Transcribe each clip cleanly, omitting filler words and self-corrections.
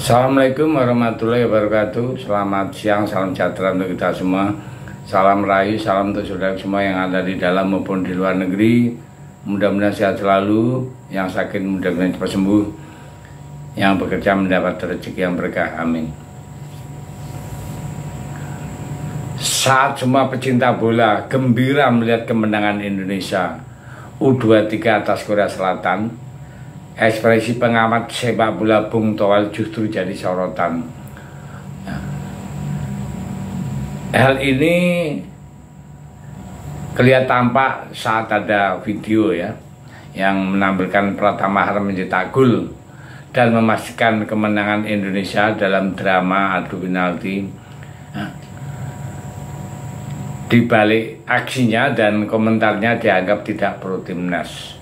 Assalamualaikum warahmatullahi wabarakatuh. Selamat siang, salam sejahtera untuk kita semua. Salam rayu, salam untuk saudara semua yang ada di dalam maupun di luar negeri. Mudah-mudahan sehat selalu. Yang sakit mudah-mudahan cepat sembuh. Yang bekerja mendapat rezeki yang berkah. Amin. Saat semua pecinta bola gembira melihat kemenangan Indonesia U23 atas Korea Selatan, ekspresi pengamat sepak bola Bung Toel justru jadi sorotan. Hal ini kelihatan tampak saat ada video yang menampilkan Pratama Arhan mencetak gol dan memastikan kemenangan Indonesia dalam drama adu penalti. Di balik aksinya dan komentarnya dianggap tidak pro timnas.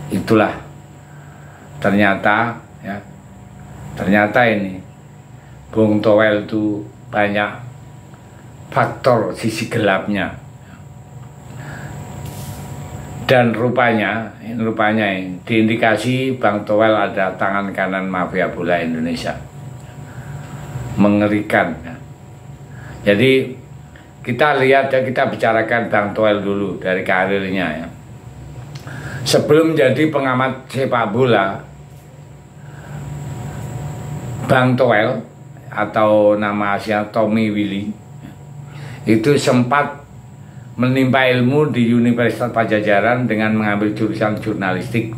Itulah ternyata ini Bung Toel itu banyak faktor sisi gelapnya, dan rupanya diindikasi Bang Toel ada tangan kanan mafia bola Indonesia. Mengerikan. Jadi kita lihat kita bicarakan Bang Toel dulu dari karirnya . Sebelum menjadi pengamat sepak bola, Bang Toel atau nama aslinya Tommy Willy itu sempat menimba ilmu di Universitas Padjadjaran dengan mengambil jurusan jurnalistik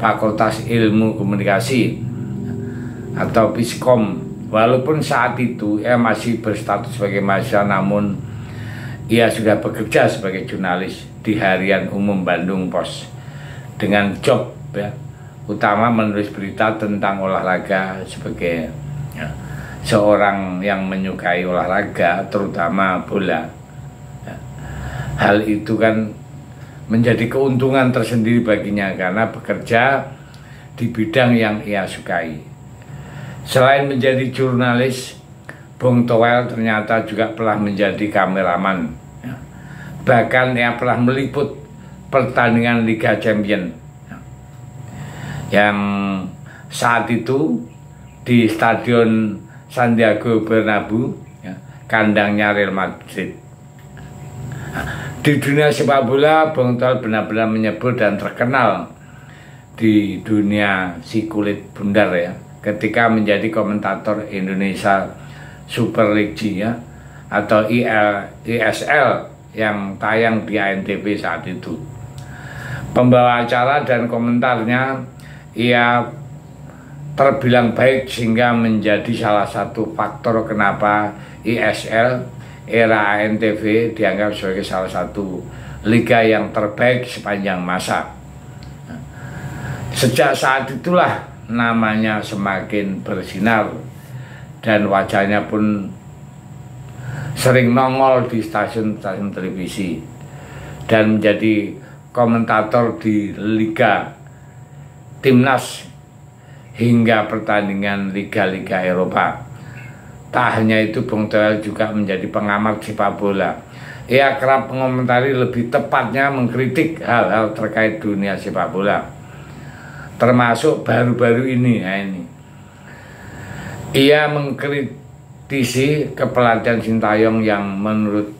Fakultas Ilmu Komunikasi atau Fiskom. Walaupun saat itu ia masih berstatus sebagai mahasiswa, namun ia sudah bekerja sebagai jurnalis di Harian Umum Bandung Pos dengan job utama menulis berita tentang olahraga sebagai seorang yang menyukai olahraga, terutama bola. Hal itu kan menjadi keuntungan tersendiri baginya karena bekerja di bidang yang ia sukai. Selain menjadi jurnalis, Bung Toel ternyata juga pernah menjadi kameraman. Bahkan ia pernah meliput pertandingan Liga Champions yang saat itu di Stadion Santiago Bernabeu, kandangnya Real Madrid. Di dunia sepak bola, Bung Toel benar-benar menyebut dan terkenal di dunia si kulit bundar ketika menjadi komentator Indonesia Super League atau ISL yang tayang di ANTV saat itu. Pembawa acara dan komentarnya ia terbilang baik sehingga menjadi salah satu faktor kenapa ISL era ANTV dianggap sebagai salah satu liga yang terbaik sepanjang masa. Sejak saat itulah namanya semakin bersinar dan wajahnya pun sering nongol di stasiun-stasiun televisi dan menjadi komentator di Liga Timnas hingga pertandingan liga-liga Eropa. Tak hanya itu, Bung Toel juga menjadi pengamat sepak bola. Ia kerap mengomentari, lebih tepatnya mengkritik hal-hal terkait dunia sepak bola, termasuk baru-baru ini. Ia mengkritisi kepelatihan Sintayong yang menurut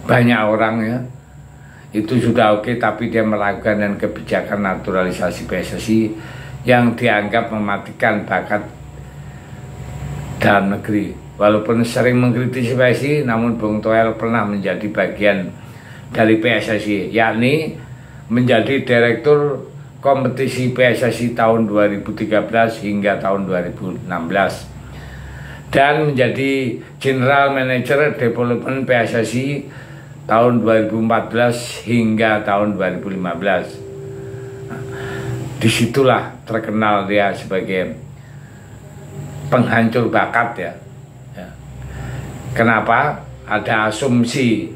banyak orang itu sudah oke, tapi dia melakukan dan kebijakan naturalisasi PSSI yang dianggap mematikan bakat dalam negeri. Walaupun sering mengkritisi PSSI, namun Bung Toel pernah menjadi bagian dari PSSI, yakni menjadi direktur kompetisi PSSI tahun 2013 hingga tahun 2016 dan menjadi General Manager Development PSSI tahun 2014 hingga tahun 2015. Disitulah terkenal dia sebagai penghancur bakat Kenapa ada asumsi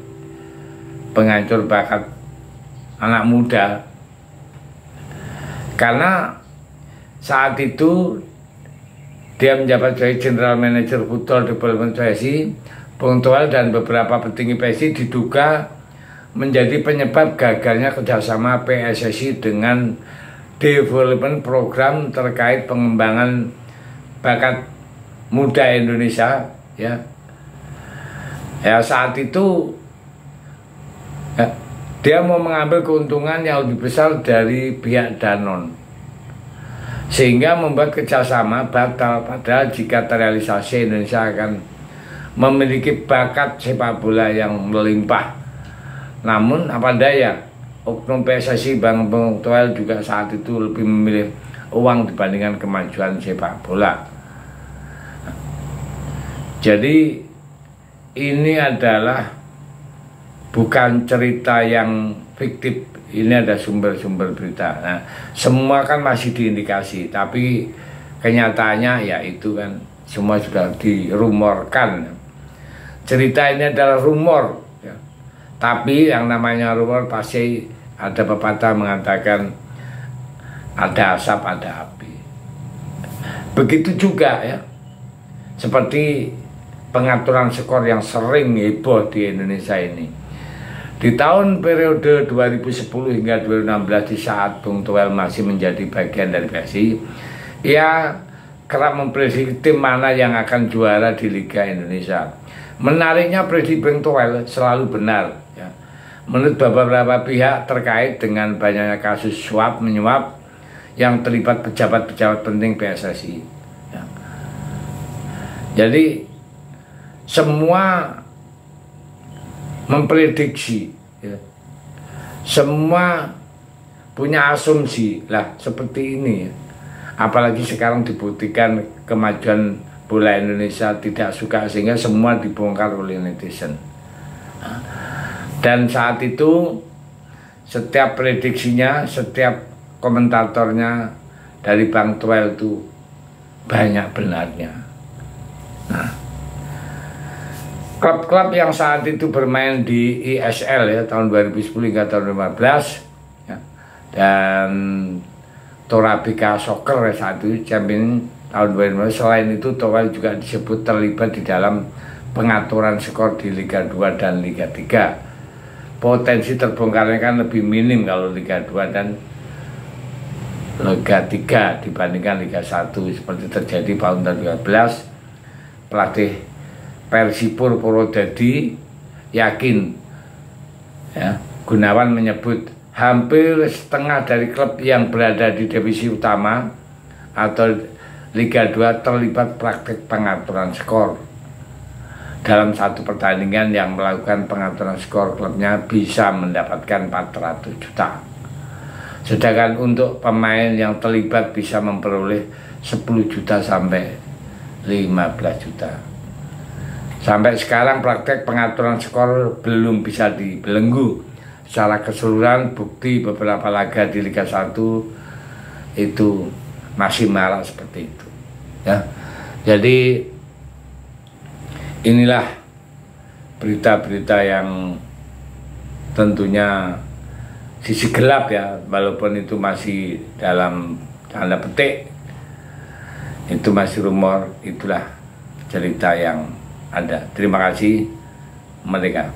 penghancur bakat anak muda? Karena saat itu dia menjabat sebagai General Manager Football Development PSSI. Bung Toel dan beberapa petinggi PSSI diduga menjadi penyebab gagalnya kerjasama PSSI dengan development program terkait pengembangan bakat muda Indonesia, ya saat itu ya, dia mau mengambil keuntungan yang lebih besar dari pihak Danone, sehingga membuat kerjasama batal. Padahal jika terrealisasi, Indonesia akan memiliki bakat sepak bola yang melimpah. Namun apa daya, oknum PSSI Bang Toel juga saat itu lebih memilih uang dibandingkan kemajuan sepak bola. Jadi ini adalah bukan cerita yang fiktif, ini ada sumber-sumber berita. Nah, semua kan masih diindikasi, tapi kenyataannya ya itu kan semua sudah dirumorkan. Cerita ini adalah rumor, ya. Tapi yang namanya rumor pasti ada pepatah mengatakan ada asap ada api. Begitu juga ya, seperti pengaturan skor yang sering heboh di Indonesia ini. Di tahun periode 2010 hingga 2016, di saat Bung Toel masih menjadi bagian dari PSSI, ia kerap memprediksi tim mana yang akan juara di Liga Indonesia. Menariknya, prediksi Bung Toel selalu benar, ya. Menurut beberapa pihak terkait dengan banyaknya kasus suap menyuap yang terlibat pejabat-pejabat penting PSSI, ya. Jadi semua memprediksi, ya. Semua punya asumsi lah seperti ini, ya. Apalagi sekarang dibuktikan kemajuan bola Indonesia tidak suka, sehingga semua dibongkar oleh netizen. Dan saat itu setiap prediksinya, setiap komentatornya dari Bang Toel itu banyak benarnya. Nah, klub-klub yang saat itu bermain di ISL ya tahun 2010 hingga tahun 2015, ya, dan Torabika Soccer saat itu champion tahun 2015. Selain itu, Toel juga disebut terlibat di dalam pengaturan skor di Liga 2 dan Liga 3. Potensi terbongkarnya kan lebih minim kalau Liga 2 dan Liga 3 dibandingkan Liga 1, seperti terjadi tahun 2012. Pelatih Persipur Purwodadi yakin, ya, Gunawan menyebut hampir setengah dari klub yang berada di divisi utama atau Liga 2 terlibat praktik pengaturan skor. Dalam satu pertandingan yang melakukan pengaturan skor, klubnya bisa mendapatkan 400 juta. Sedangkan untuk pemain yang terlibat bisa memperoleh 10 juta sampai 15 juta. Sampai sekarang praktek pengaturan skor belum bisa dibelenggu. Secara keseluruhan, bukti beberapa laga di Liga 1 itu masih marak seperti itu, ya. Jadi inilah berita-berita yang tentunya sisi gelap, ya, walaupun itu masih dalam tanda petik, itu masih rumor. Itulah cerita yang ada. Terima kasih. Merdeka.